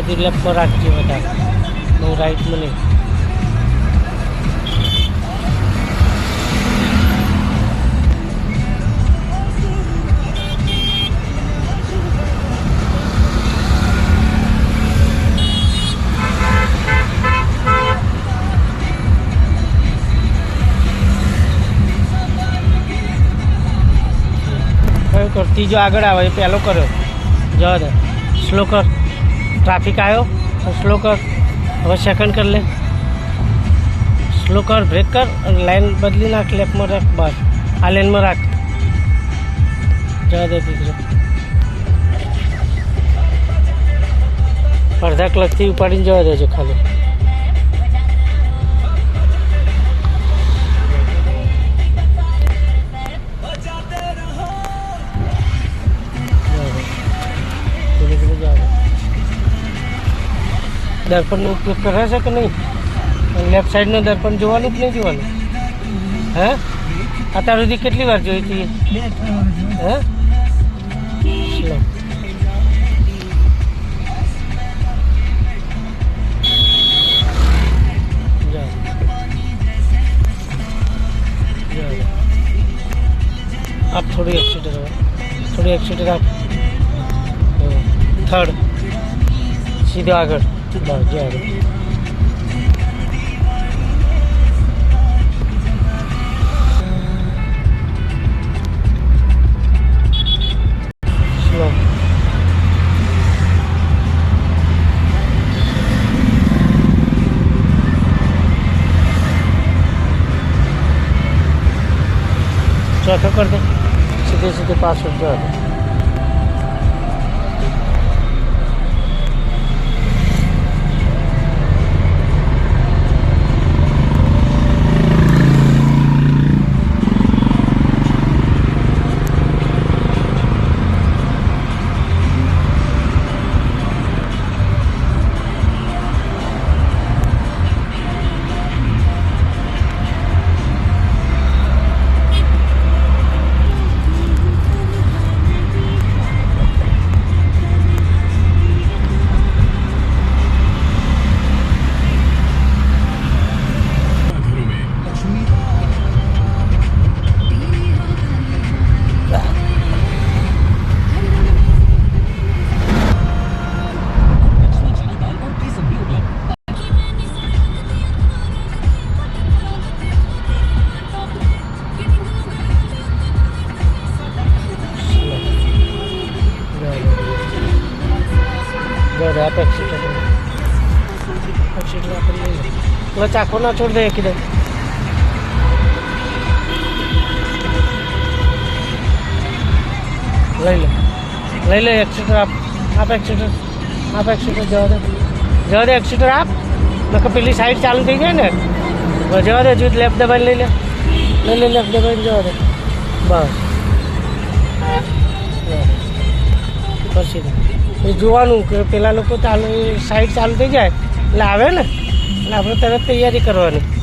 હજુ લેફ્ટમાં રાખજે વધારે, બહુ રાઈટમાં નહીં. ત્રીજો આગળ આવે એ પહેલો કર્યો, જવા દે. સ્લો કર, ટ્રાફિક આવ્યો તો સ્લો કર. હવે સેકન્ડ કરી લે, સ્લો કર, બ્રેક કર અને લાઈન બદલી નાખ, લેફ્ટમાં રાખ, બસ આ લાઈનમાં રાખ, જવા દે દીકરો. અડધા ક્લચથી ઉપાડીને જવા દેજો ખાલી. દર્પણનો ઉપયોગ કરે છે કે નહીં? લેફ્ટ સાઈડનું દર્પણ જોવાનું કે નહીં જોવાનું? હે અત્યાર સુધી કેટલી વાર જોઈ હતી? હે સ્લો. આપ થોડી એક્સિટર હવે, થોડી એક્સિટર આપ. થર્ડ સીધો આગળ, બસ જાય. સ્લો. ચોથો કર દે, સીધે સીધે પાછળ જવા દે. क्लच आँखों ना छोड़ दे एकदम. ले ले एक्सीटर आप एक्सीटर जवा दे एक्सीटर आप मैं पेली साइड चालू थी जाए ने जवा दे. जू लेफ्ट दबाई ले लेफ्ट दबाई जवा दे, बस પછી જોવાનું કે પેલા લોકો ચાલુ સાઈડ ચાલુ થઈ જાય એટલે આવે ને એટલે આપણે તરત તૈયારી કરવાની.